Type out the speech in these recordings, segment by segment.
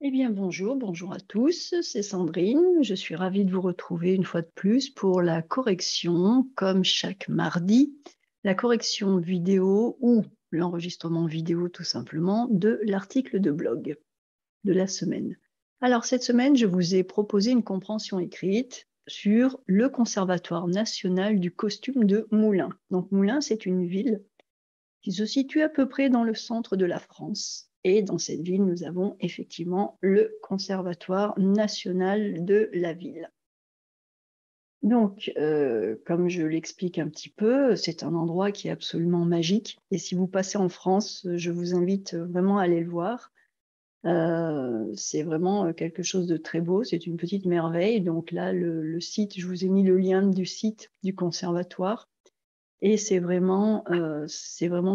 Eh bien, bonjour, bonjour à tous, c'est Sandrine. Je suis ravie de vous retrouver une fois de plus pour la correction, comme chaque mardi, la correction vidéo ou l'enregistrement vidéo tout simplement de l'article de blog de la semaine. Alors, cette semaine, je vous ai proposé une compréhension écrite sur le Conservatoire national du costume de Moulins. Donc, Moulins, c'est une ville qui se situe à peu près dans le centre de la France. Et dans cette ville, nous avons effectivement le Conservatoire national de la ville. Donc, comme je l'explique un petit peu, c'est un endroit qui est absolument magique. Et si vous passez en France, je vous invite vraiment à aller le voir. C'est vraiment quelque chose de très beau, c'est une petite merveille. Donc là, le site, je vous ai mis le lien du site du conservatoire. Et c'est vraiment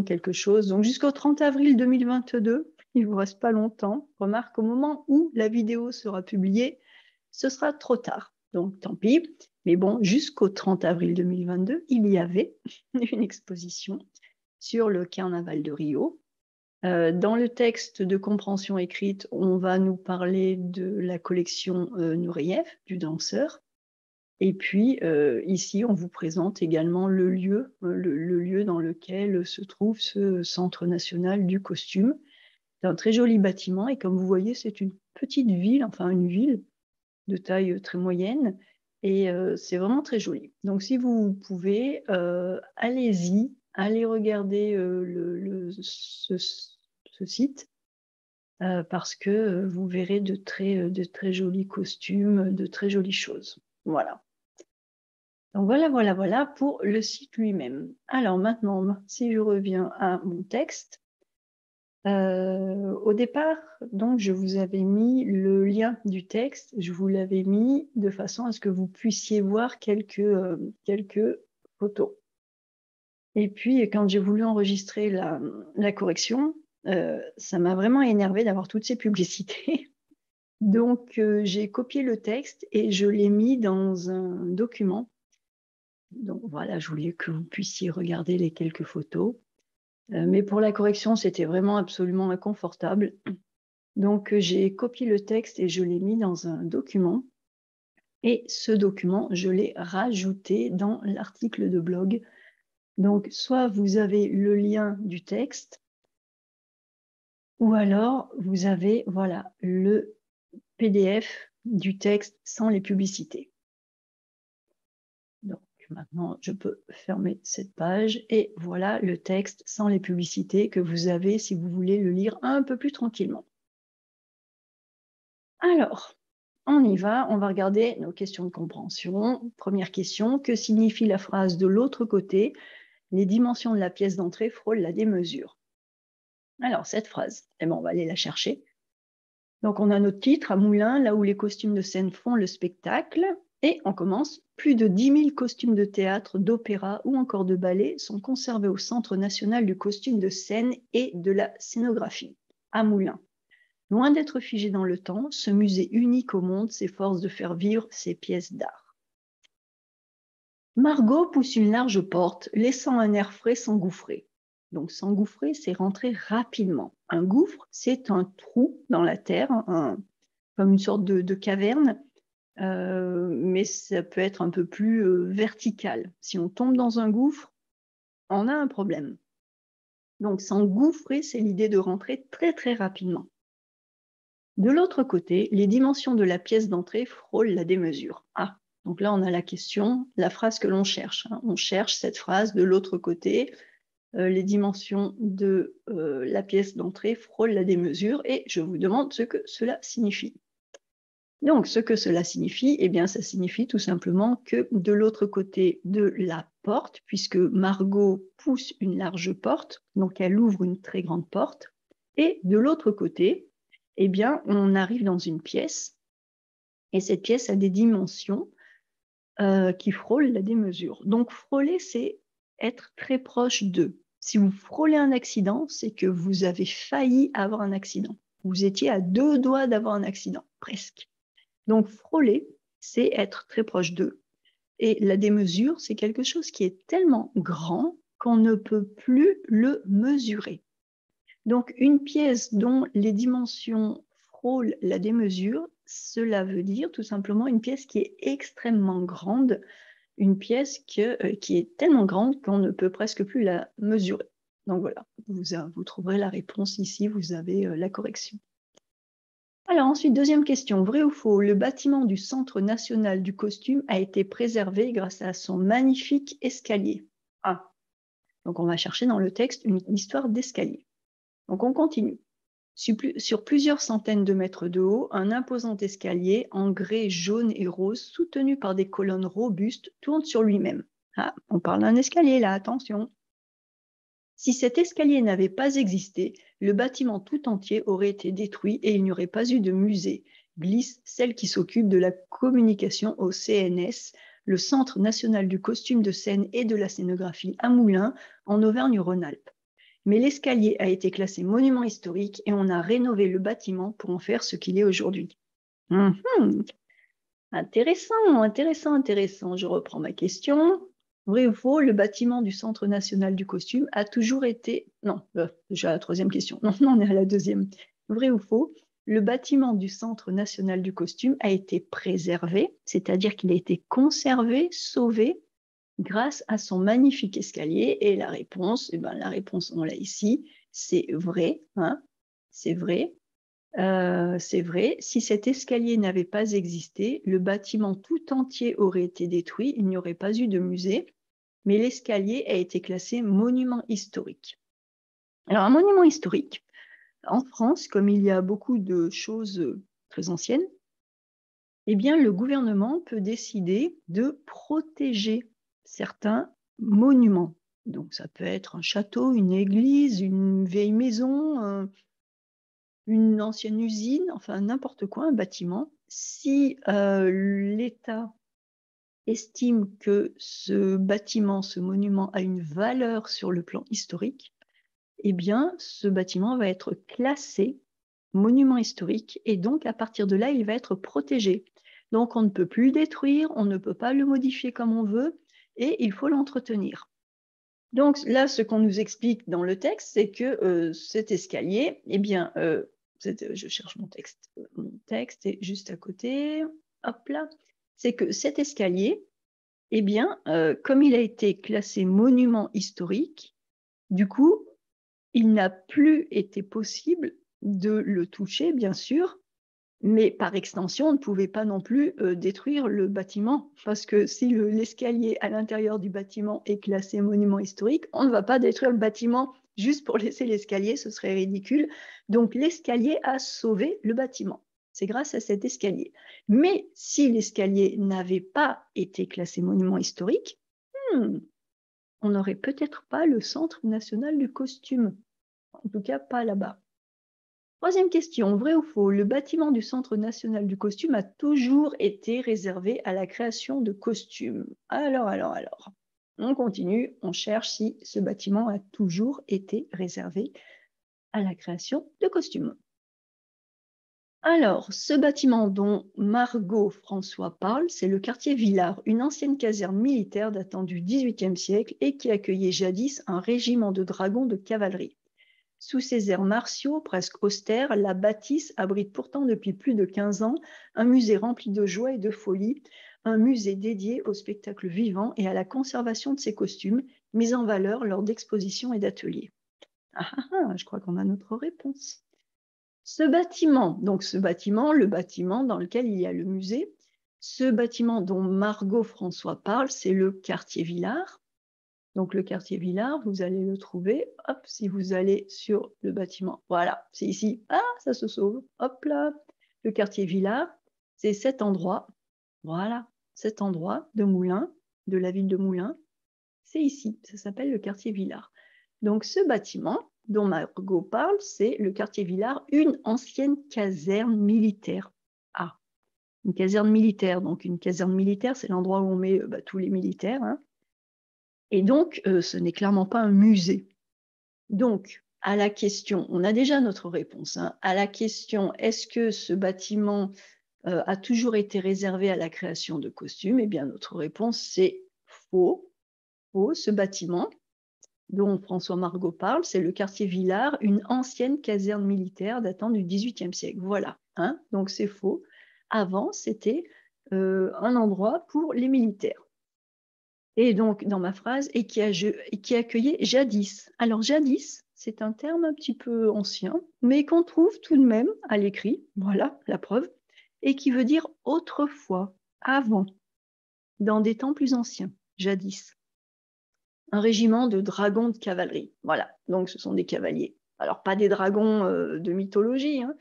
quelque chose. Donc jusqu'au 30 avril 2022, il ne vous reste pas longtemps. Remarque, au moment où la vidéo sera publiée, ce sera trop tard. Donc tant pis. Mais bon, jusqu'au 30 avril 2022, il y avait une exposition sur le carnaval de Rio. Dans le texte de compréhension écrite, on va nous parler de la collection Nureyev, du danseur. Et puis, ici, on vous présente également le lieu dans lequel se trouve ce Centre national du costume. C'est un très joli bâtiment et comme vous voyez, c'est une petite ville, enfin une ville de taille très moyenne et c'est vraiment très joli. Donc si vous pouvez, allez-y, allez regarder ce site parce que vous verrez de très jolis costumes, de très jolies choses. Voilà. Donc voilà pour le site lui-même. Alors maintenant, si je reviens à mon texte, au départ, donc je vous avais mis le lien du texte, je vous l'avais mis de façon à ce que vous puissiez voir quelques photos. Et puis, quand j'ai voulu enregistrer la correction, ça m'a vraiment énervé d'avoir toutes ces publicités. Donc, j'ai copié le texte et je l'ai mis dans un document. Donc voilà, je voulais que vous puissiez regarder les quelques photos. Mais pour la correction, c'était vraiment absolument inconfortable. Donc j'ai copié le texte et je l'ai mis dans un document. Et ce document, je l'ai rajouté dans l'article de blog. Donc soit vous avez le lien du texte, ou alors vous avez voilà, le PDF du texte sans les publicités. Donc maintenant, je peux fermer cette page et voilà le texte sans les publicités que vous avez si vous voulez le lire un peu plus tranquillement. Alors, on y va, on va regarder nos questions de compréhension. Première question, que signifie la phrase de l'autre côté? Les dimensions de la pièce d'entrée frôlent la démesure. Alors, cette phrase, eh ben, on va aller la chercher. Donc, on a notre titre à Moulins, là où les costumes de scène font le spectacle. Et on commence. Plus de 10 000 costumes de théâtre, d'opéra ou encore de ballet sont conservés au Centre national du costume de scène et de la scénographie, à Moulins. Loin d'être figé dans le temps, ce musée unique au monde s'efforce de faire vivre ses pièces d'art. Margot pousse une large porte, laissant un air frais s'engouffrer. Donc s'engouffrer, c'est rentrer rapidement. Un gouffre, c'est un trou dans la terre, comme une sorte de caverne, mais ça peut être un peu plus vertical. Si on tombe dans un gouffre, on a un problème. Donc s'engouffrer, c'est l'idée de rentrer très très rapidement. De l'autre côté, les dimensions de la pièce d'entrée frôlent la démesure. Ah, donc là on a la question, la phrase que l'on cherche. On cherche cette phrase de l'autre côté. Les dimensions de la pièce d'entrée frôlent la démesure et je vous demande ce que cela signifie. Donc, ce que cela signifie, eh bien, ça signifie tout simplement que de l'autre côté de la porte, puisque Margot pousse une large porte, donc elle ouvre une très grande porte, et de l'autre côté, eh bien, on arrive dans une pièce, et cette pièce a des dimensions qui frôlent la démesure. Donc, frôler, c'est être très proche d'eux. Si vous frôlez un accident, c'est que vous avez failli avoir un accident. Vous étiez à 2 doigts d'avoir un accident, presque. Donc, frôler, c'est être très proche d'eux. Et la démesure, c'est quelque chose qui est tellement grand qu'on ne peut plus le mesurer. Donc, une pièce dont les dimensions frôle la démesure, cela veut dire tout simplement une pièce qui est extrêmement grande, une pièce qui est tellement grande qu'on ne peut presque plus la mesurer. Donc voilà, vous trouverez la réponse ici, vous avez la correction. Alors ensuite, deuxième question, vrai ou faux? Le bâtiment du Centre national du costume a été préservé grâce à son magnifique escalier. Ah, donc on va chercher dans le texte une histoire d'escalier. Donc on continue. Sur plusieurs centaines de mètres de haut, un imposant escalier en grès, jaune et rose, soutenu par des colonnes robustes, tourne sur lui-même. Ah, on parle d'un escalier là, attention. Si cet escalier n'avait pas existé, le bâtiment tout entier aurait été détruit et il n'y aurait pas eu de musée, glisse celle qui s'occupe de la communication au CNS, le Centre national du costume de scène et de la scénographie à Moulins, en Auvergne-Rhône-Alpes. Mais l'escalier a été classé monument historique et on a rénové le bâtiment pour en faire ce qu'il est aujourd'hui. Intéressant, intéressant, intéressant. Je reprends ma question. Vrai ou faux, le bâtiment du Centre national du costume a toujours été... Non, déjà la troisième question. Non, on est à la deuxième. Vrai ou faux, le bâtiment du Centre national du costume a été préservé, c'est-à-dire qu'il a été conservé, sauvé, grâce à son magnifique escalier. Et la réponse, la réponse, on l'a ici, c'est vrai. Hein, c'est vrai. C'est vrai, si cet escalier n'avait pas existé, le bâtiment tout entier aurait été détruit, il n'y aurait pas eu de musée, mais l'escalier a été classé monument historique. Alors, un monument historique, en France, comme il y a beaucoup de choses très anciennes, eh bien, le gouvernement peut décider de protéger certains monuments. Donc, ça peut être un château, une église, une vieille maison, une ancienne usine, enfin n'importe quoi, un bâtiment. Si l'État estime que ce bâtiment, ce monument a une valeur sur le plan historique, eh bien, ce bâtiment va être classé monument historique et donc à partir de là, il va être protégé. Donc, on ne peut plus le détruire, on ne peut pas le modifier comme on veut et il faut l'entretenir. Donc là, ce qu'on nous explique dans le texte, c'est que cet escalier, eh bien, je cherche mon texte est juste à côté, hop là, c'est que cet escalier, eh bien, comme il a été classé monument historique, du coup, il n'a plus été possible de le toucher, bien sûr, mais par extension, on ne pouvait pas non plus détruire le bâtiment, parce que si l'escalier à l'intérieur du bâtiment est classé monument historique, on ne va pas détruire le bâtiment juste pour laisser l'escalier, ce serait ridicule. Donc l'escalier a sauvé le bâtiment. C'est grâce à cet escalier. Mais si l'escalier n'avait pas été classé monument historique, on n'aurait peut-être pas le Centre national du costume. En tout cas, pas là-bas. Troisième question, vrai ou faux? Le bâtiment du Centre national du costume a toujours été réservé à la création de costumes. Alors. On continue, on cherche si ce bâtiment a toujours été réservé à la création de costumes. Alors, ce bâtiment dont Margot François parle, c'est le quartier Villars, une ancienne caserne militaire datant du XVIIIe siècle et qui accueillait jadis un régiment de dragons de cavalerie. Sous ses airs martiaux, presque austères, la bâtisse abrite pourtant depuis plus de 15 ans un musée rempli de joie et de folie, un musée dédié au spectacle vivant et à la conservation de ses costumes, mis en valeur lors d'expositions et d'ateliers. Je crois qu'on a notre réponse. Ce bâtiment, le bâtiment dans lequel il y a le musée, ce bâtiment dont Margot François parle, c'est le quartier Villars. Donc, le quartier Villars, vous allez le trouver, hop, si vous allez sur le bâtiment. Voilà, c'est ici. Ah, ça se sauve. Hop là, le quartier Villars, c'est cet endroit. Voilà, cet endroit de Moulins, de la ville de Moulins, c'est ici. Ça s'appelle le quartier Villars. Donc, ce bâtiment dont Margot parle, c'est le quartier Villars, une ancienne caserne militaire. Ah, une caserne militaire. Donc, une caserne militaire, c'est l'endroit où on met tous les militaires, hein. Et donc, ce n'est clairement pas un musée. Donc, à la question, on a déjà notre réponse, hein, à la question, est-ce que ce bâtiment a toujours été réservé à la création de costumes? Eh bien, notre réponse, c'est faux. Faux, ce bâtiment dont François Margot parle, c'est le quartier Villars, une ancienne caserne militaire datant du XVIIIe siècle. Voilà. hein, donc c'est faux. Avant, c'était un endroit pour les militaires. Et donc, dans ma phrase, et qui accueillait jadis. Alors, jadis, c'est un terme un petit peu ancien, mais qu'on trouve tout de même à l'écrit, voilà la preuve, et qui veut dire autrefois, avant, dans des temps plus anciens, jadis. Un régiment de dragons de cavalerie, voilà, donc ce sont des cavaliers. Alors, pas des dragons de mythologie, hein,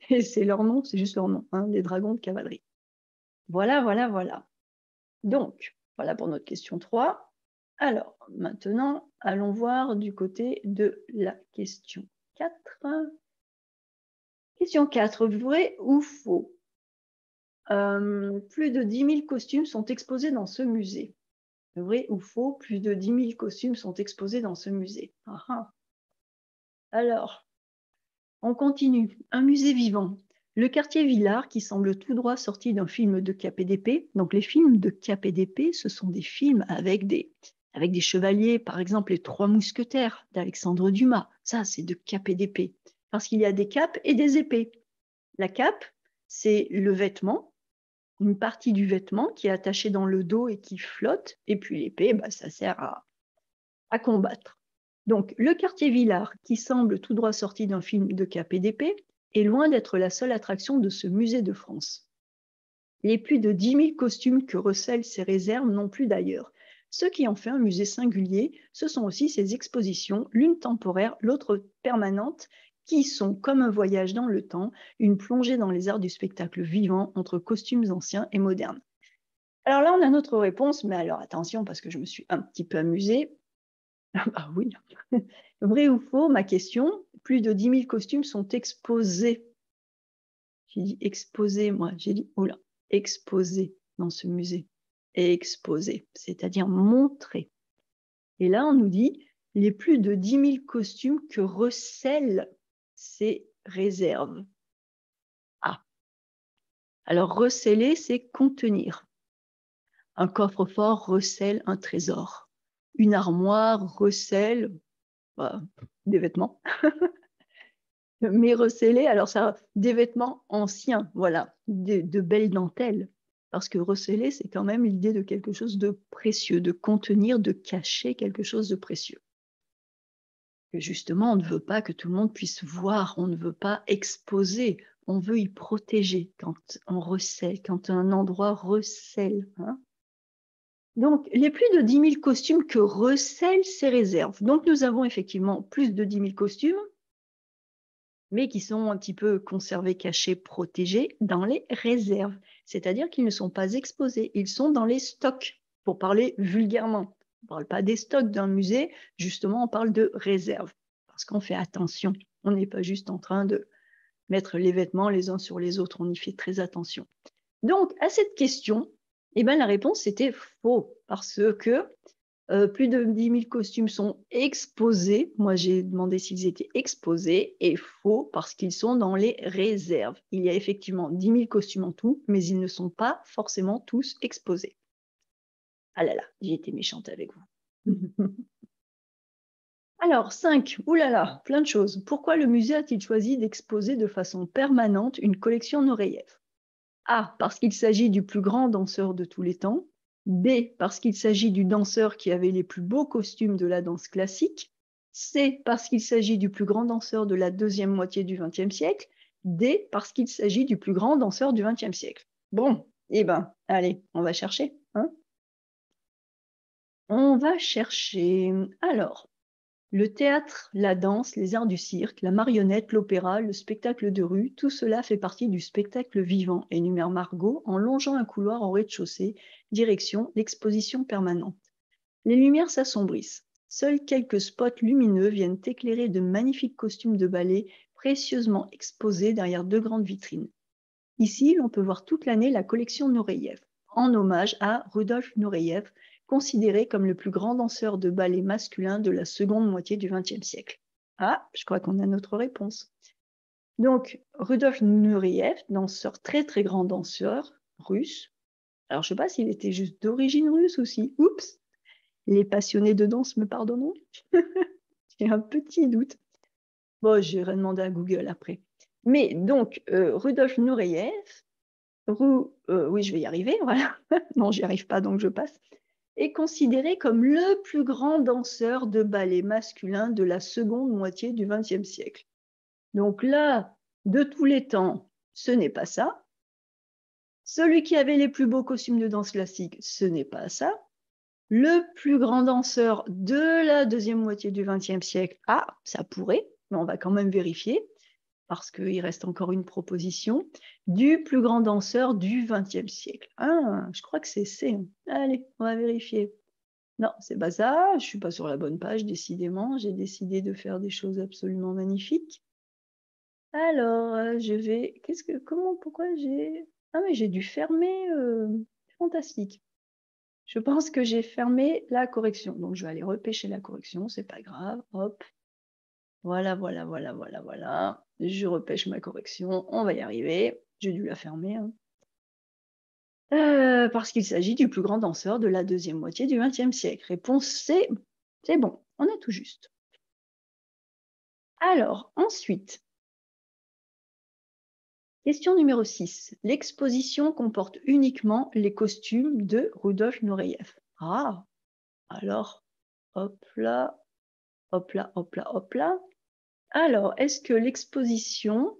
et c'est leur nom, c'est juste leur nom, hein, des dragons de cavalerie. Voilà, voilà, voilà. Donc, voilà pour notre question 3. Alors, maintenant, allons voir du côté de la question 4. Question 4, vrai ou faux? Plus de 10 000 costumes sont exposés dans ce musée. Vrai ou faux? Plus de 10 000 costumes sont exposés dans ce musée. Ah ah. Alors, on continue. Un musée vivant. Le quartier Villars, qui semble tout droit sorti d'un film de KPDP. Donc, les films de KPDP, ce sont des films avec des chevaliers, par exemple les Trois Mousquetaires d'Alexandre Dumas. Ça, c'est de KPDP. Parce qu'il y a des capes et des épées. La cape, c'est le vêtement, une partie du vêtement qui est attachée dans le dos et qui flotte. Et puis l'épée, bah, ça sert à combattre. Donc, le quartier Villars, qui semble tout droit sorti d'un film de KPDP, est loin d'être la seule attraction de ce musée de France. Les plus de 10 000 costumes que recèlent ces réserves n'ont plus d'ailleurs. Ce qui en fait un musée singulier, ce sont aussi ses expositions, l'une temporaire, l'autre permanente, qui sont comme un voyage dans le temps, une plongée dans les arts du spectacle vivant entre costumes anciens et modernes. Alors là, on a notre réponse, mais alors attention, parce que je me suis un petit peu amusée. Ah bah oui. Vrai ou faux, ma question, plus de 10 000 costumes sont exposés. J'ai dit exposés, moi. J'ai dit, oh là, exposés dans ce musée. Exposés, c'est-à-dire montrés. Et là, on nous dit, les plus de 10 000 costumes que recèlent ces réserves. Ah, alors recéler, c'est contenir. Un coffre-fort recèle un trésor. Une armoire recèle bah, des vêtements. Mais recéler, alors ça, des vêtements anciens, voilà, de belles dentelles. Parce que recéler, c'est quand même l'idée de quelque chose de précieux, de contenir, de cacher quelque chose de précieux. Et justement, on ne veut pas que tout le monde puisse voir, on ne veut pas exposer, on veut y protéger quand on recèle, quand un endroit recèle. Hein. Donc, les plus de 10 000 costumes que recèlent ces réserves. Donc, nous avons effectivement plus de 10 000 costumes, mais qui sont un petit peu conservés, cachés, protégés dans les réserves. C'est-à-dire qu'ils ne sont pas exposés, ils sont dans les stocks, pour parler vulgairement. On ne parle pas des stocks d'un musée, justement, on parle de réserves, parce qu'on fait attention. On n'est pas juste en train de mettre les vêtements les uns sur les autres, on y fait très attention. Donc, à cette question, eh ben, la réponse était faux, parce que plus de 10 000 costumes sont exposés. Moi, j'ai demandé s'ils étaient exposés et faux parce qu'ils sont dans les réserves. Il y a effectivement 10 000 costumes en tout, mais ils ne sont pas forcément tous exposés. Ah là là, j'ai été méchante avec vous. Alors, 5, oulala, plein de choses. Pourquoi le musée a-t-il choisi d'exposer de façon permanente une collection Nureyev? A, parce qu'il s'agit du plus grand danseur de tous les temps. B, parce qu'il s'agit du danseur qui avait les plus beaux costumes de la danse classique. C, parce qu'il s'agit du plus grand danseur de la deuxième moitié du XXe siècle. D, parce qu'il s'agit du plus grand danseur du XXe siècle. Bon, eh ben, allez, on va chercher. Hein, on va chercher. Alors, le théâtre, la danse, les arts du cirque, la marionnette, l'opéra, le spectacle de rue, tout cela fait partie du spectacle vivant, énumère Margot en longeant un couloir au rez-de-chaussée, direction l'exposition permanente. Les lumières s'assombrissent. Seuls quelques spots lumineux viennent éclairer de magnifiques costumes de ballet précieusement exposés derrière deux grandes vitrines. Ici, l'on peut voir toute l'année la collection Nureyev, en hommage à Rudolf Nureyev, considéré comme le plus grand danseur de ballet masculin de la seconde moitié du XXe siècle. Ah, je crois qu'on a notre réponse. Donc, Rudolf Nureyev, danseur très très grand danseur russe. Alors, je ne sais pas s'il était juste d'origine russe aussi. Oups, les passionnés de danse me pardonneront. J'ai un petit doute. Bon, j'irai demander à Google après. Mais donc, Rudolf Nureyev, oui, je vais y arriver, voilà. Non, j'y arrive pas, donc je passe. Est considéré comme le plus grand danseur de ballet masculin de la seconde moitié du XXe siècle. Donc là, de tous les temps, ce n'est pas ça. Celui qui avait les plus beaux costumes de danse classique, ce n'est pas ça. Le plus grand danseur de la deuxième moitié du XXe siècle, ah, ça pourrait, mais on va quand même vérifier, parce qu'il reste encore une proposition, du plus grand danseur du XXe siècle. Ah, je crois que c'est C. Allez, on va vérifier. Non, c'est pas ça, je suis pas sur la bonne page, décidément. J'ai décidé de faire des choses absolument magnifiques. Alors, je vais... pourquoi j'ai... Ah, mais j'ai dû fermer... Fantastique. Je pense que j'ai fermé la correction. Donc, je vais aller repêcher la correction, c'est pas grave. Hop. Voilà, voilà, voilà, voilà, voilà. Je repêche ma correction, on va y arriver. J'ai dû la fermer, hein. Parce qu'il s'agit du plus grand danseur de la deuxième moitié du XXe siècle. Réponse C, c'est bon, on est tout juste. Alors, ensuite, question numéro 6. L'exposition comporte uniquement les costumes de Rudolf Nureyev. Ah, alors, hop là, hop là, hop là, hop là. Alors, est-ce que l'exposition...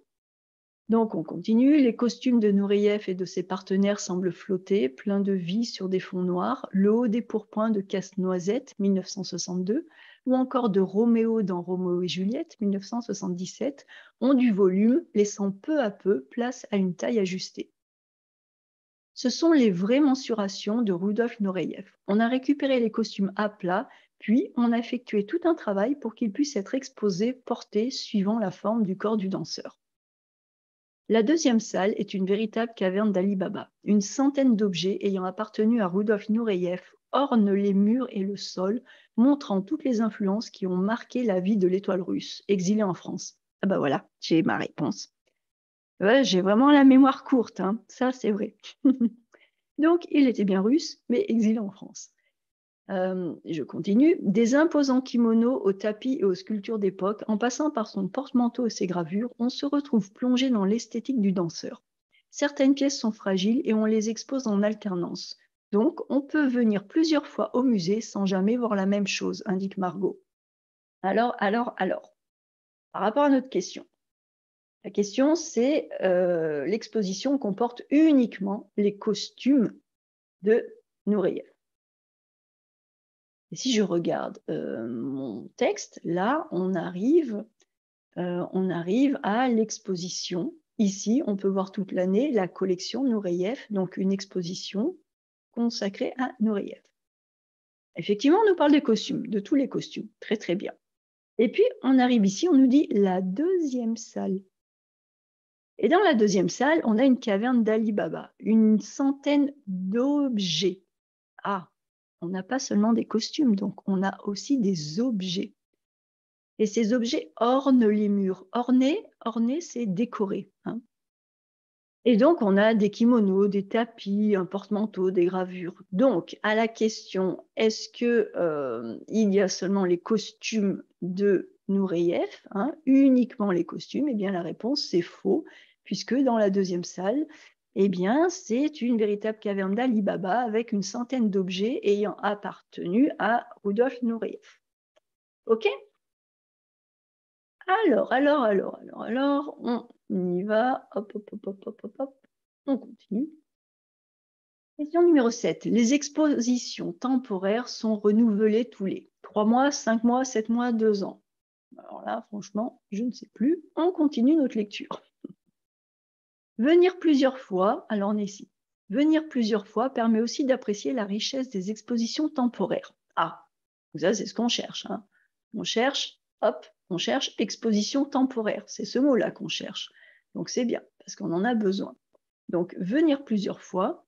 Donc, on continue. Les costumes de Nureyev et de ses partenaires semblent flotter, pleins de vie sur des fonds noirs. Le haut des pourpoints de Casse-Noisette, 1962, ou encore de Roméo dans Roméo et Juliette, 1977, ont du volume, laissant peu à peu place à une taille ajustée. Ce sont les vraies mensurations de Rudolf Nureyev. On a récupéré les costumes à plat, puis on a effectué tout un travail pour qu'ils puissent être exposés, portés, suivant la forme du corps du danseur. La deuxième salle est une véritable caverne d'Ali Baba. Une centaine d'objets ayant appartenu à Rudolf Nureyev ornent les murs et le sol, montrant toutes les influences qui ont marqué la vie de l'étoile russe, exilée en France. Ah bah voilà, j'ai ma réponse. Ouais, j'ai vraiment la mémoire courte, hein. Ça c'est vrai. Donc il était bien russe, mais exilé en France. Je continue. Des imposants kimonos aux tapis et aux sculptures d'époque, en passant par son porte-manteau et ses gravures, on se retrouve plongé dans l'esthétique du danseur. Certaines pièces sont fragiles et on les expose en alternance. Donc, on peut venir plusieurs fois au musée sans jamais voir la même chose, indique Margot. Alors, par rapport à notre question. La question, c'est l'exposition comporte uniquement les costumes de Nureyev. Et si je regarde mon texte, là, on arrive à l'exposition. Ici, on peut voir toute l'année la collection Nureyev, donc une exposition consacrée à Nureyev. Effectivement, on nous parle des costumes, de tous les costumes. Très, très bien. Et puis, on arrive ici, on nous dit la deuxième salle. Et dans la deuxième salle, on a une caverne d'Ali Baba, une centaine d'objets. Ah, on n'a pas seulement des costumes, donc on a aussi des objets. Et ces objets ornent les murs. Orner, c'est décorer, hein. Et donc, on a des kimonos, des tapis, un porte-manteau, des gravures. Donc, à la question, est-ce qu'il y a seulement les costumes de Nureyev, hein, uniquement les costumes? Eh bien, la réponse, c'est faux, puisque dans la deuxième salle, eh bien, c'est une véritable caverne d'Ali Baba avec une centaine d'objets ayant appartenu à Rudolf Nureyev. OK? Alors, on y va. Hop, hop, hop, hop, hop, hop, hop. On continue. Question numéro 7. Les expositions temporaires sont renouvelées tous les 3 mois, 5 mois, 7 mois, 2 ans. Alors là, franchement, je ne sais plus. On continue notre lecture. Venir plusieurs fois, alors on est ici. Venir plusieurs fois permet aussi d'apprécier la richesse des expositions temporaires. Ah, ça c'est ce qu'on cherche, hein. On cherche, hop, on cherche exposition temporaire. C'est ce mot-là qu'on cherche. Donc c'est bien, parce qu'on en a besoin. Donc venir plusieurs fois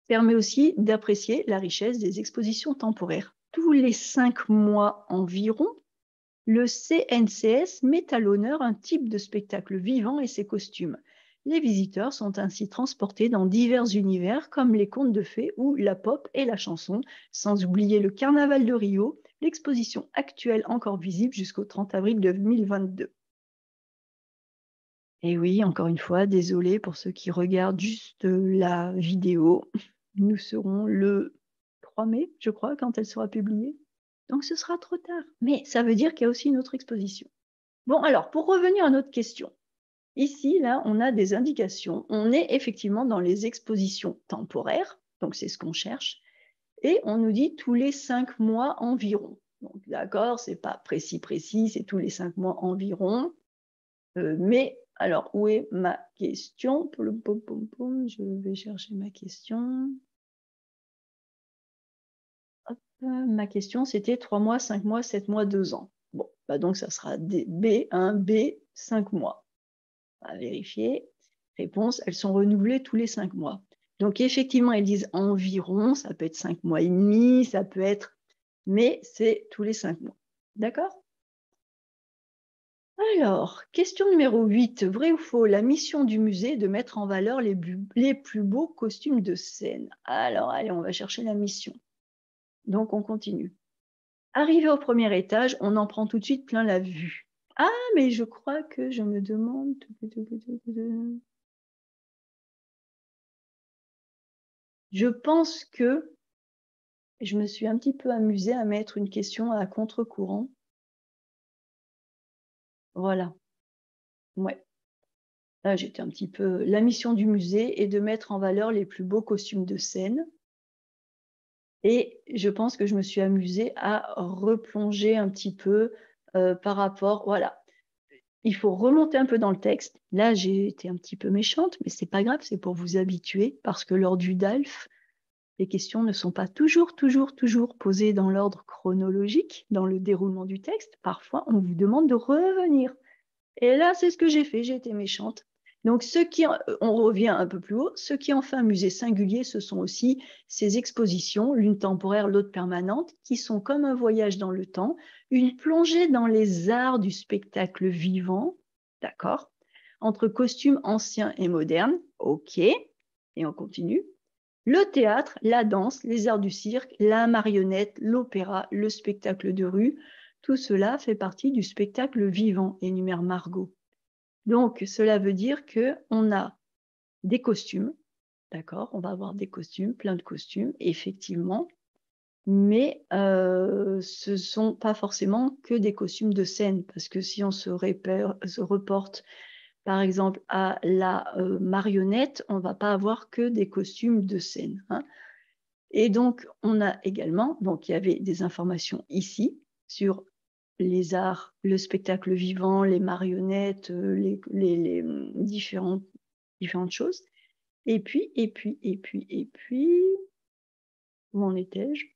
permet aussi d'apprécier la richesse des expositions temporaires. Tous les 5 mois environ, le CNCS met à l'honneur un type de spectacle vivant et ses costumes. Les visiteurs sont ainsi transportés dans divers univers comme les contes de fées ou la pop et la chanson, sans oublier le carnaval de Rio, l'exposition actuelle encore visible jusqu'au 30 avril 2022. Et oui, encore une fois, désolée pour ceux qui regardent juste la vidéo. Nous serons le 3 mai, je crois, quand elle sera publiée. Donc ce sera trop tard. Mais ça veut dire qu'il y a aussi une autre exposition. Bon, alors, pour revenir à notre question. Ici, là, on a des indications. On est effectivement dans les expositions temporaires, donc c'est ce qu'on cherche, et on nous dit tous les 5 mois environ. Donc d'accord, c'est pas précis, c'est tous les 5 mois environ. Mais alors, où est ma question? Je vais chercher ma question. Hop, ma question, c'était 3 mois, 5 mois, 7 mois, 2 ans. Bon, bah donc ça sera B1, B, 5 mois. On va vérifier. Réponse, elles sont renouvelées tous les 5 mois. Donc effectivement, elles disent environ, ça peut être 5 mois et demi, ça peut être, mais c'est tous les 5 mois. D'accord? Alors, question numéro 8, vrai ou faux? La mission du musée est de mettre en valeur les plus beaux costumes de scène. Alors, allez, on va chercher la mission. Donc, on continue. Arrivé au premier étage, on en prend tout de suite plein la vue. Ah, mais je crois que je me demande... Je pense que je me suis un petit peu amusée à mettre une question à contre-courant. Voilà, ouais. Là, j'étais un petit peu... La mission du musée est de mettre en valeur les plus beaux costumes de scène. Et je pense que je me suis amusée à replonger un petit peu, par rapport voilà. Il faut remonter un peu dans le texte. Là, j'ai été un petit peu méchante, mais c'est pas grave, c'est pour vous habituer parce que lors du DALF, les questions ne sont pas toujours posées dans l'ordre chronologique, dans le déroulement du texte. Parfois, on vous demande de revenir. Et là, c'est ce que j'ai fait, j'ai été méchante. Donc, on revient un peu plus haut, ce qui en fait un musée singulier, ce sont aussi ces expositions, l'une temporaire, l'autre permanente, qui sont comme un voyage dans le temps, une plongée dans les arts du spectacle vivant, d'accord, entre costumes anciens et modernes, ok, et on continue. Le théâtre, la danse, les arts du cirque, la marionnette, l'opéra, le spectacle de rue, tout cela fait partie du spectacle vivant, énumère Margot. Donc, cela veut dire qu'on a des costumes, d'accord? On va avoir des costumes, plein de costumes, effectivement, mais ce ne sont pas forcément que des costumes de scène, parce que si on se reporte, par exemple, à la marionnette, on ne va pas avoir que des costumes de scène, hein. Et donc, on a également, donc il y avait des informations ici sur les arts, le spectacle vivant, les marionnettes, les différentes choses. Et puis, où en étais-je?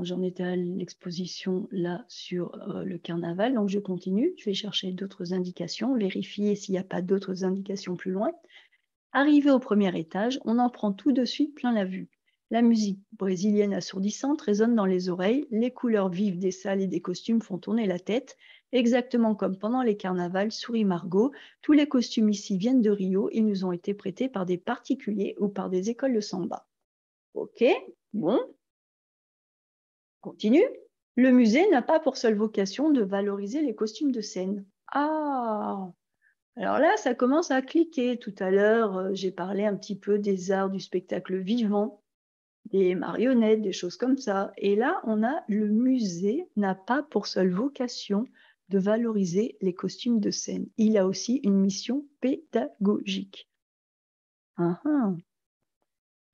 J'en étais à l'exposition là sur le carnaval, donc je continue. Je vais chercher d'autres indications, vérifier s'il n'y a pas d'autres indications plus loin. Arrivé au premier étage, on en prend tout de suite plein la vue. La musique brésilienne assourdissante résonne dans les oreilles, les couleurs vives des salles et des costumes font tourner la tête. Exactement comme pendant les carnavals, sourit Margot, tous les costumes ici viennent de Rio, ils nous ont été prêtés par des particuliers ou par des écoles de samba. Ok, bon, continue. Le musée n'a pas pour seule vocation de valoriser les costumes de scène. Ah, alors là, ça commence à cliquer. Tout à l'heure, j'ai parlé un petit peu des arts du spectacle vivant, des marionnettes, des choses comme ça. Et là, on a le musée n'a pas pour seule vocation de valoriser les costumes de scène. Il a aussi une mission pédagogique. Ah, ah.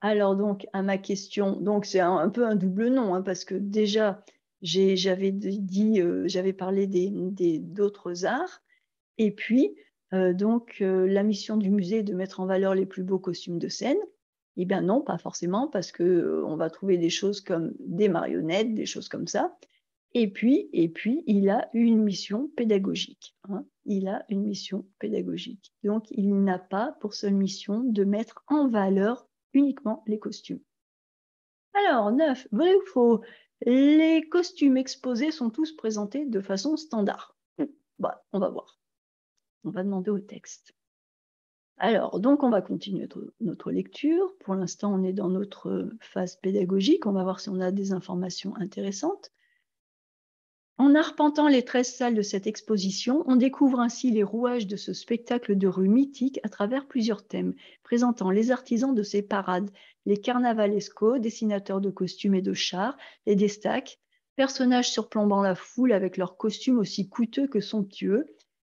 Alors donc, à ma question, donc c'est un peu un double non, hein, parce que déjà, j'avais parlé d'autres arts, et puis, la mission du musée est de mettre en valeur les plus beaux costumes de scène. Eh bien non, pas forcément, parce que on va trouver des choses comme des marionnettes, des choses comme ça. Et puis, il a une mission pédagogique, hein. Il a une mission pédagogique. Donc, il n'a pas pour seule mission de mettre en valeur uniquement les costumes. Alors, 9, vrai ou faux? Les costumes exposés sont tous présentés de façon standard. Bah, on va voir. On va demander au texte. Alors, donc on va continuer notre lecture. Pour l'instant, on est dans notre phase pédagogique. On va voir si on a des informations intéressantes. En arpentant les 13 salles de cette exposition, on découvre ainsi les rouages de ce spectacle de rue mythique à travers plusieurs thèmes, présentant les artisans de ces parades, les carnavalescos, dessinateurs de costumes et de chars, les destacs, personnages surplombant la foule avec leurs costumes aussi coûteux que somptueux,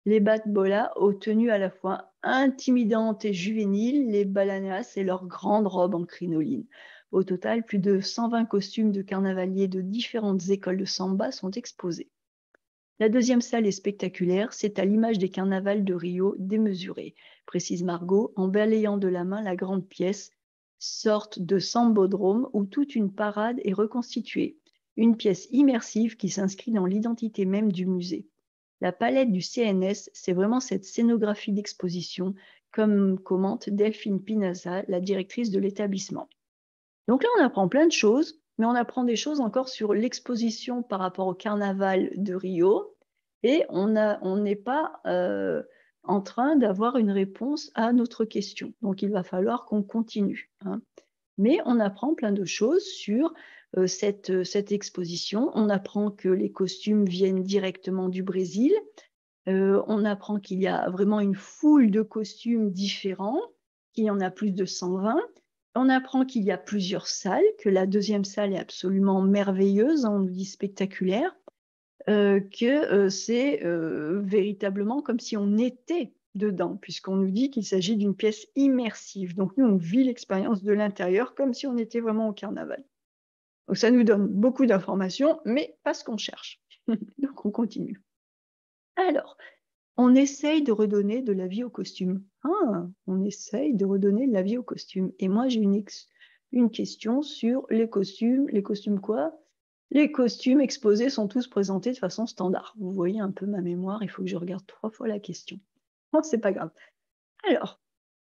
les bat-bolas aux tenues à la fois intimidantes et juvéniles, les balanas et leurs grandes robes en crinoline. Au total, plus de 120 costumes de carnavaliers de différentes écoles de samba sont exposés. La deuxième salle est spectaculaire, c'est à l'image des carnavals de Rio démesurés, précise Margot en balayant de la main la grande pièce, sorte de sambodrome où toute une parade est reconstituée, une pièce immersive qui s'inscrit dans l'identité même du musée. La palette du CNS, c'est vraiment cette scénographie d'exposition, comme commente Delphine Pinaza, la directrice de l'établissement. Donc là, on apprend plein de choses, mais on apprend des choses encore sur l'exposition par rapport au carnaval de Rio, et on n'est pas en train d'avoir une réponse à notre question. Donc il va falloir qu'on continue, hein. Mais on apprend plein de choses sur cette exposition. On apprend que les costumes viennent directement du Brésil. On apprend qu'il y a vraiment une foule de costumes différents, qu'il y en a plus de 120. On apprend qu'il y a plusieurs salles, que la deuxième salle est absolument merveilleuse, on nous dit spectaculaire, que c'est véritablement comme si on était dedans, puisqu'on nous dit qu'il s'agit d'une pièce immersive. Donc nous, on vit l'expérience de l'intérieur comme si on était vraiment au carnaval. Donc ça nous donne beaucoup d'informations, mais pas ce qu'on cherche. Donc on continue. Alors, on essaye de redonner de la vie au costume. Ah, on essaye de redonner de la vie au costume. Et moi, j'ai une question sur les costumes. Les costumes quoi? Les costumes exposés sont tous présentés de façon standard. Vous voyez un peu ma mémoire, il faut que je regarde 3 fois la question. Oh, c'est pas grave. Alors,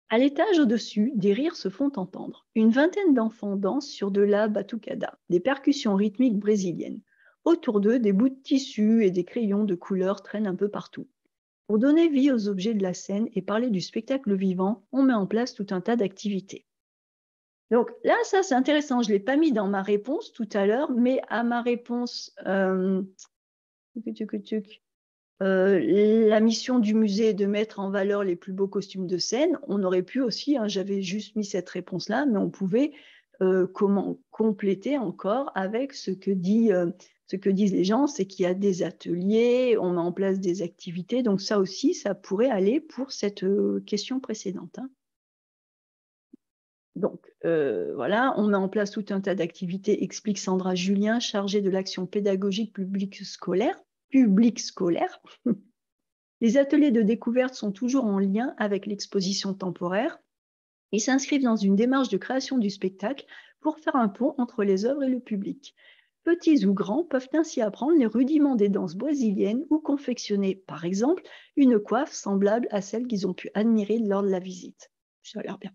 à l'étage au-dessus, des rires se font entendre. Une vingtaine d'enfants dansent sur de la batucada, des percussions rythmiques brésiliennes. Autour d'eux, des bouts de tissu et des crayons de couleur traînent un peu partout. Pour donner vie aux objets de la scène et parler du spectacle vivant, on met en place tout un tas d'activités. Donc là, ça c'est intéressant, je ne l'ai pas mis dans ma réponse tout à l'heure, mais à ma réponse, la mission du musée est de mettre en valeur les plus beaux costumes de scène. On aurait pu aussi, hein, j'avais juste mis cette réponse-là, mais on pouvait comment compléter encore avec ce que disent les gens, c'est qu'il y a des ateliers, on met en place des activités. Donc ça aussi, ça pourrait aller pour cette question précédente, hein. Donc voilà, on met en place tout un tas d'activités, explique Sandra Julien, chargée de l'action pédagogique publique scolaire. Les ateliers de découverte sont toujours en lien avec l'exposition temporaire. Ils s'inscrivent dans une démarche de création du spectacle pour faire un pont entre les œuvres et le public. Petits ou grands peuvent ainsi apprendre les rudiments des danses brésiliennes ou confectionner, par exemple, une coiffe semblable à celle qu'ils ont pu admirer lors de la visite. Ça a l'air bien.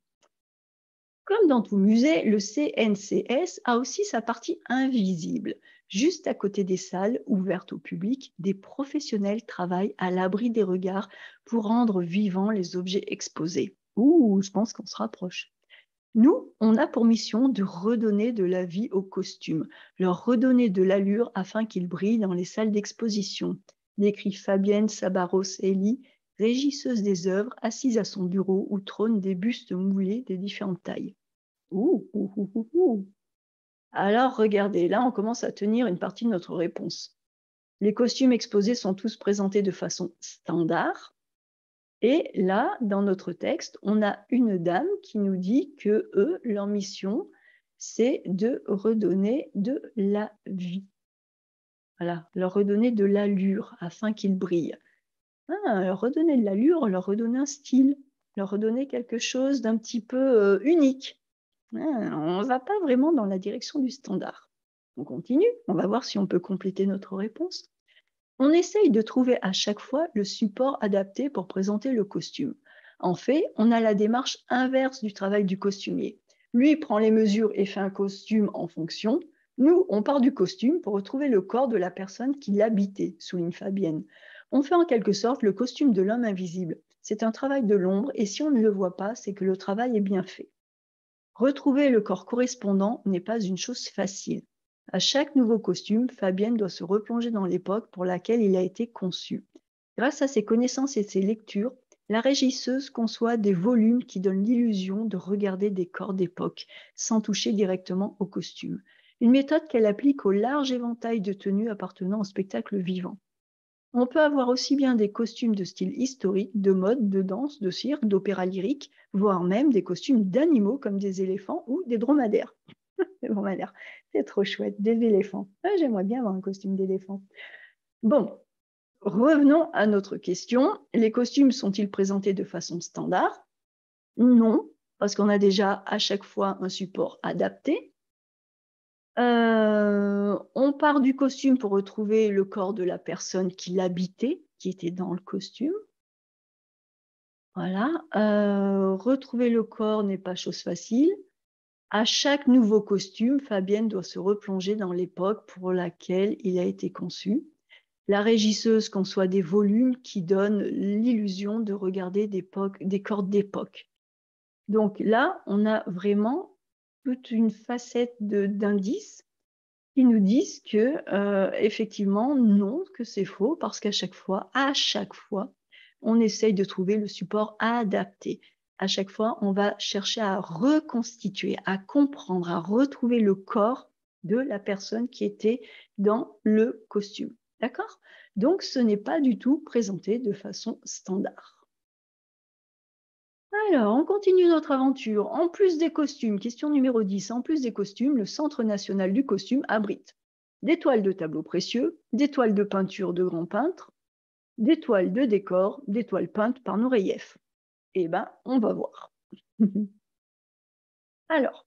Comme dans tout musée, le CNCS a aussi sa partie invisible. Juste à côté des salles ouvertes au public, des professionnels travaillent à l'abri des regards pour rendre vivants les objets exposés. Ouh, je pense qu'on se rapproche. Nous, on a pour mission de redonner de la vie aux costumes, leur redonner de l'allure afin qu'ils brillent dans les salles d'exposition, décrit Fabienne Sabaros-Eli, régisseuse des œuvres, assise à son bureau où trônent des bustes moulés de différentes tailles. Ouh, ouh, ouh, ouh, ouh. Alors, regardez, là, on commence à tenir une partie de notre réponse. Les costumes exposés sont tous présentés de façon standard. Et là, dans notre texte, on a une dame qui nous dit que eux, leur mission, c'est de redonner de la vie. Voilà, leur redonner de l'allure afin qu'ils brillent. Ah, leur redonner de l'allure, leur redonner un style, leur redonner quelque chose d'un petit peu unique. Ah, on ne va pas vraiment dans la direction du standard. On continue, on va voir si on peut compléter notre réponse. On essaye de trouver à chaque fois le support adapté pour présenter le costume. En fait, on a la démarche inverse du travail du costumier. Lui prend les mesures et fait un costume en fonction. Nous, on part du costume pour retrouver le corps de la personne qui l'habitait, souligne Fabienne. On fait en quelque sorte le costume de l'homme invisible. C'est un travail de l'ombre et si on ne le voit pas, c'est que le travail est bien fait. Retrouver le corps correspondant n'est pas une chose facile. À chaque nouveau costume, Fabienne doit se replonger dans l'époque pour laquelle il a été conçu. Grâce à ses connaissances et ses lectures, la régisseuse conçoit des volumes qui donnent l'illusion de regarder des corps d'époque, sans toucher directement au costume. Une méthode qu'elle applique au large éventail de tenues appartenant au spectacle vivant. On peut avoir aussi bien des costumes de style historique, de mode, de danse, de cirque, d'opéra lyrique, voire même des costumes d'animaux comme des éléphants ou des dromadaires. Les dromadaires, c'est trop chouette, des éléphants. Ah, j'aimerais bien avoir un costume d'éléphant. Bon, revenons à notre question. Les costumes sont-ils présentés de façon standard? Non, parce qu'on a déjà à chaque fois un support adapté. On part du costume pour retrouver le corps de la personne qui l'habitait, qui était dans le costume. Voilà. Retrouver le corps n'est pas chose facile. À chaque nouveau costume, Fabienne doit se replonger dans l'époque pour laquelle il a été conçu. La régisseuse conçoit des volumes qui donnent l'illusion de regarder des corps d'époque. Donc là, on a vraiment toute une facette d'indices qui nous disent que, effectivement, non, que c'est faux, parce qu'à chaque fois, on essaye de trouver le support adapté. À chaque fois, on va chercher à reconstituer, à comprendre, à retrouver le corps de la personne qui était dans le costume. D'accord? Donc, ce n'est pas du tout présenté de façon standard. Alors, on continue notre aventure. En plus des costumes, question numéro 10, en plus des costumes, le Centre national du costume abrite des toiles de tableaux précieux, des toiles de peinture de grands peintres, des toiles de décors, des toiles peintes par nos reliefs. Eh bien, on va voir. Alors,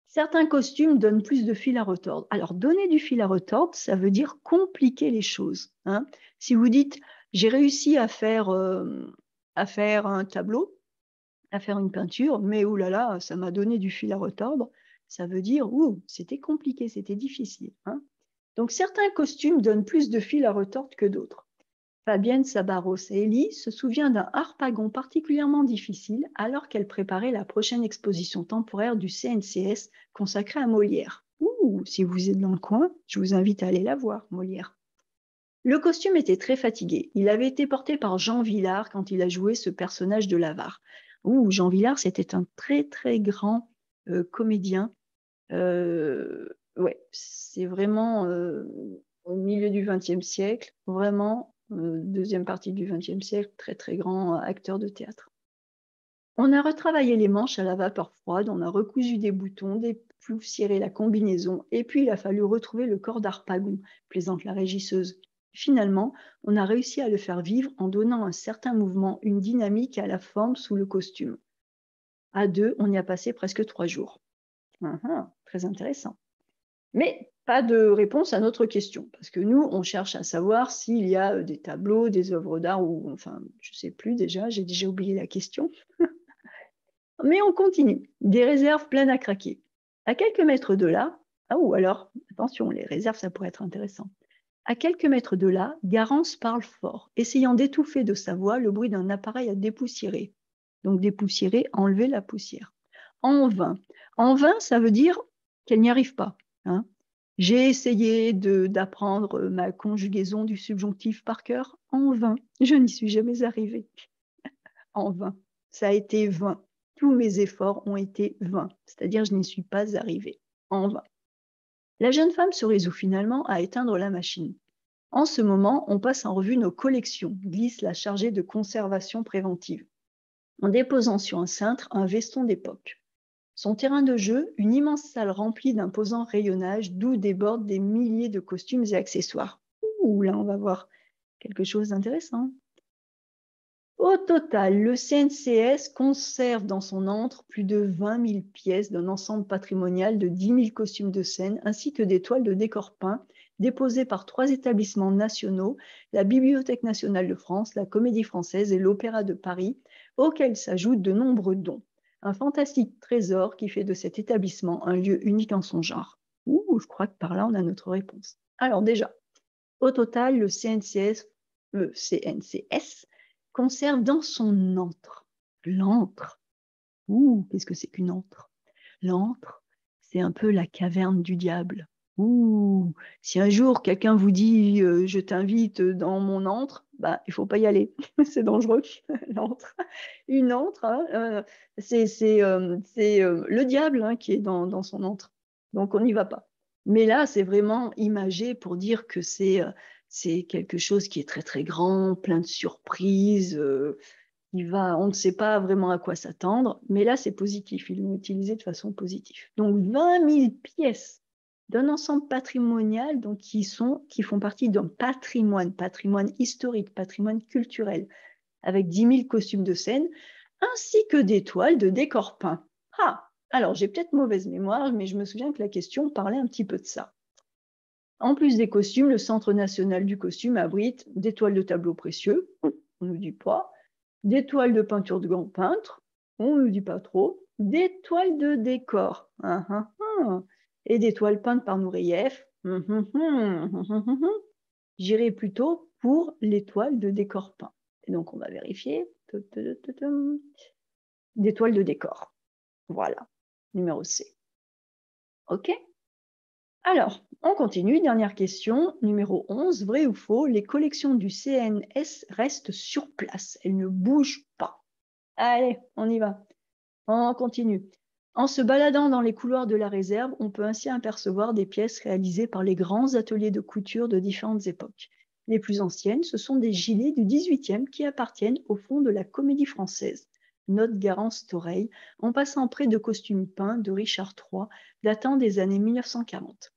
certains costumes donnent plus de fil à retordre. Alors, donner du fil à retordre, ça veut dire compliquer les choses. Hein. Si vous dites, j'ai réussi à faire un tableau, à faire une peinture, mais oulala, ça m'a donné du fil à retordre, ça veut dire, c'était compliqué, c'était difficile. Hein. Donc, certains costumes donnent plus de fil à retordre que d'autres. Fabienne Sabaros-Eli se souvient d'un harpagon particulièrement difficile alors qu'elle préparait la prochaine exposition temporaire du CNCS consacrée à Molière. Si vous êtes dans le coin, je vous invite à aller la voir, Molière. Le costume était très fatigué. Il avait été porté par Jean Vilar quand il a joué ce personnage de l'avare. Jean Vilar, c'était un très très grand comédien. Ouais, c'est vraiment au milieu du XXe siècle, vraiment deuxième partie du XXe siècle, très très grand acteur de théâtre. On a retravaillé les manches à la vapeur froide, on a recousu des boutons, dépoussiéré la combinaison, et puis il a fallu retrouver le corps d'Harpagon, plaisante la régisseuse. Finalement, on a réussi à le faire vivre en donnant un certain mouvement, une dynamique à la forme sous le costume. À deux, on y a passé presque 3 jours. Très intéressant. Mais pas de réponse à notre question, parce que nous, on cherche à savoir s'il y a des tableaux, des œuvres d'art, ou enfin, je ne sais plus déjà, j'ai déjà oublié la question. Mais on continue. Des réserves pleines à craquer. À quelques mètres de là, alors, attention, les réserves, ça pourrait être intéressant. À quelques mètres de là, Garance parle fort, essayant d'étouffer de sa voix le bruit d'un appareil à dépoussiérer. Donc dépoussiérer, enlever la poussière. En vain. En vain, ça veut dire qu'elle n'y arrive pas. Hein. J'ai essayé d'apprendre ma conjugaison du subjonctif par cœur. En vain. Je n'y suis jamais arrivée. En vain. Ça a été vain. Tous mes efforts ont été vains. C'est-à-dire, je n'y suis pas arrivée. En vain. La jeune femme se résout finalement à éteindre la machine. En ce moment, on passe en revue nos collections, glisse la chargée de conservation préventive, en déposant sur un cintre un veston d'époque. Son terrain de jeu, une immense salle remplie d'imposants rayonnages, d'où débordent des milliers de costumes et accessoires. Là, on va voir quelque chose d'intéressant. Au total, le CNCS conserve dans son antre plus de 20 000 pièces d'un ensemble patrimonial de 10 000 costumes de scène, ainsi que des toiles de décors peints déposées par 3 établissements nationaux, la Bibliothèque nationale de France, la Comédie Française et l'Opéra de Paris, auxquels s'ajoutent de nombreux dons. Un fantastique trésor qui fait de cet établissement un lieu unique en son genre. Je crois que par là, on a notre réponse. Alors déjà, au total, le CNCS conserve dans son antre. L'antre. Qu'est-ce que c'est qu'une antre? L'antre, c'est un peu la caverne du diable. Ouh, si un jour quelqu'un vous dit je t'invite dans mon antre, bah, il faut pas y aller, c'est dangereux, l'antre. Une antre, hein, c'est le diable hein, qui est dans son antre. Donc on n'y va pas. Mais là, c'est vraiment imagé pour dire que c'est quelque chose qui est très très grand, plein de surprises. On ne sait pas vraiment à quoi s'attendre, mais là, c'est positif. Ils l'ont utilisé de façon positive. Donc, 20 000 pièces d'un ensemble patrimonial donc, qui font partie d'un patrimoine historique, patrimoine culturel, avec 10 000 costumes de scène, ainsi que des toiles de décors peints. Ah, alors j'ai peut-être mauvaise mémoire, mais je me souviens que la question parlait un petit peu de ça. En plus des costumes, le Centre national du costume abrite des toiles de tableaux précieux, on ne nous dit pas, des toiles de peinture de grands peintres, on ne nous dit pas trop, des toiles de décor, et des toiles peintes par Nureyev. J'irai plutôt pour les toiles de décor peints. Et donc on va vérifier. Des toiles de décor. Voilà, numéro C. OK? Alors, on continue. Dernière question, numéro 11. Vrai ou faux, les collections du CNS restent sur place. Elles ne bougent pas. Allez, on y va. On continue. En se baladant dans les couloirs de la réserve, on peut ainsi apercevoir des pièces réalisées par les grands ateliers de couture de différentes époques. Les plus anciennes, ce sont des gilets du XVIIIe qui appartiennent au fond de la Comédie Française. Note Garance Toreille, en passant près de costumes peints de Richard III, datant des années 1940.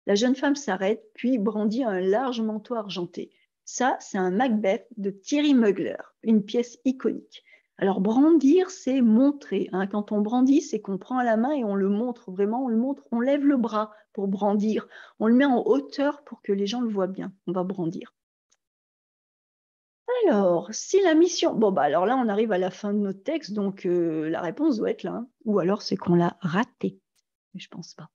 La jeune femme s'arrête, puis brandit un large manteau argenté. Ça, c'est un Macbeth de Thierry Mugler, une pièce iconique. Alors, brandir, c'est montrer. Hein. Quand on brandit, c'est qu'on prend à la main et on le montre vraiment, on le montre, on lève le bras pour brandir. On le met en hauteur pour que les gens le voient bien. On va brandir. Alors, si la mission... Bon, bah alors là, on arrive à la fin de notre texte, donc la réponse doit être là. Hein. Ou alors, c'est qu'on l'a raté. Mais je pense pas.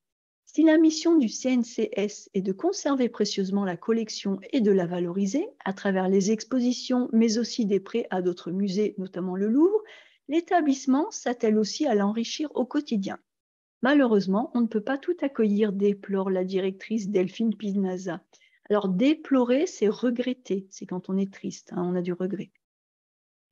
Si la mission du CNCS est de conserver précieusement la collection et de la valoriser à travers les expositions, mais aussi des prêts à d'autres musées, notamment le Louvre, l'établissement s'attelle aussi à l'enrichir au quotidien. Malheureusement, on ne peut pas tout accueillir, déplore la directrice Delphine Pinaza. Alors déplorer, c'est regretter, c'est quand on est triste, hein, on a du regret.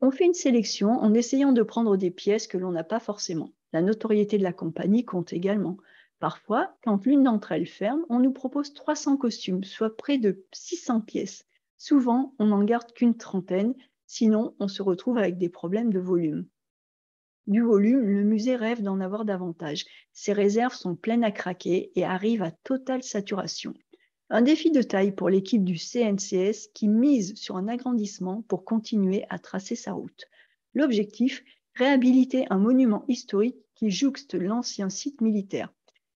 On fait une sélection en essayant de prendre des pièces que l'on n'a pas forcément. La notoriété de la compagnie compte également. Parfois, quand l'une d'entre elles ferme, on nous propose 300 costumes, soit près de 600 pièces. Souvent, on n'en garde qu'une trentaine, sinon on se retrouve avec des problèmes de volume. Du volume, le musée rêve d'en avoir davantage. Ses réserves sont pleines à craquer et arrivent à totale saturation. Un défi de taille pour l'équipe du CNCS qui mise sur un agrandissement pour continuer à tracer sa route. L'objectif, réhabiliter un monument historique qui jouxte l'ancien site militaire.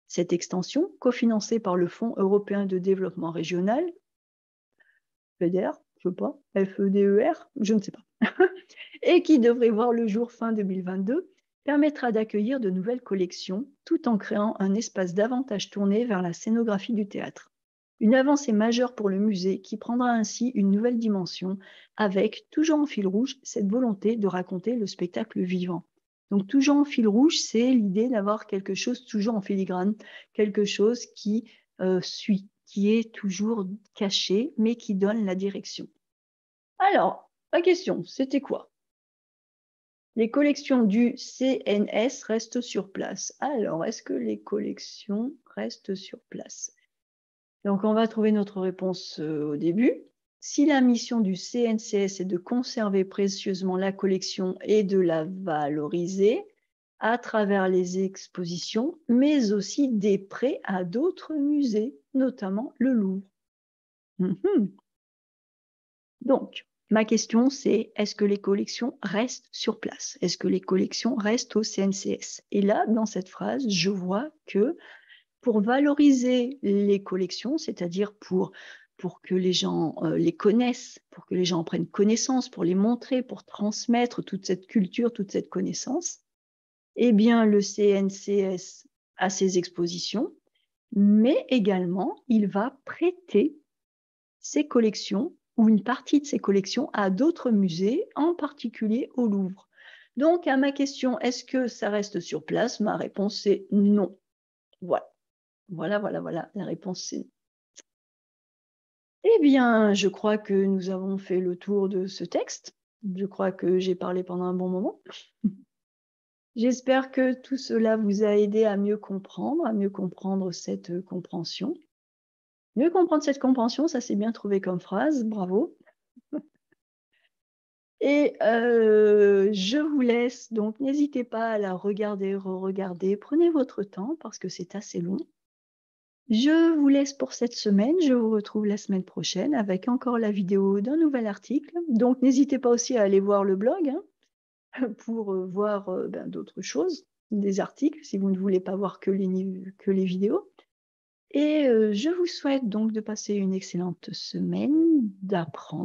Cette extension, cofinancée par le Fonds européen de développement régional, FEDER, je sais pas, FEDER, je ne sais pas, et qui devrait voir le jour fin 2022, permettra d'accueillir de nouvelles collections tout en créant un espace davantage tourné vers la scénographie du théâtre. Une avancée majeure pour le musée qui prendra ainsi une nouvelle dimension avec, toujours en fil rouge, cette volonté de raconter le spectacle vivant. Donc toujours en fil rouge, c'est l'idée d'avoir quelque chose toujours en filigrane, quelque chose qui suit, qui est toujours caché, mais qui donne la direction. Alors, la question, c'était quoi? Les collections du CNS restent sur place. Alors, est-ce que les collections restent sur place? Donc, on va trouver notre réponse au début. Si la mission du CNCS est de conserver précieusement la collection et de la valoriser à travers les expositions, mais aussi des prêts à d'autres musées, notamment le Louvre. Donc, ma question, c'est est-ce que les collections restent sur place? Est-ce que les collections restent au CNCS? Et là, dans cette phrase, je vois que pour valoriser les collections, c'est-à-dire pour que les gens les connaissent, pour que les gens en prennent connaissance, pour les montrer, pour transmettre toute cette culture, toute cette connaissance, eh bien, le CNCS a ses expositions, mais également, il va prêter ses collections ou une partie de ses collections à d'autres musées, en particulier au Louvre. Donc, à ma question, est-ce que ça reste sur place? Ma réponse est non. Voilà. Voilà, voilà, voilà, la réponse c'est eh bien, je crois que nous avons fait le tour de ce texte. Je crois que j'ai parlé pendant un bon moment. J'espère que tout cela vous a aidé à mieux comprendre cette, compréhension. Mieux comprendre cette compréhension, ça c'est bien trouvé comme phrase, bravo. Et je vous laisse, donc n'hésitez pas à la regarder, re-regarder. Prenez votre temps parce que c'est assez long. Je vous laisse pour cette semaine. Je vous retrouve la semaine prochaine avec encore la vidéo d'un nouvel article. Donc n'hésitez pas aussi à aller voir le blog, hein, pour, voir, ben, d'autres choses, des articles si vous ne voulez pas voir que les vidéos. Et je vous souhaite donc de passer une excellente semaine, d'apprendre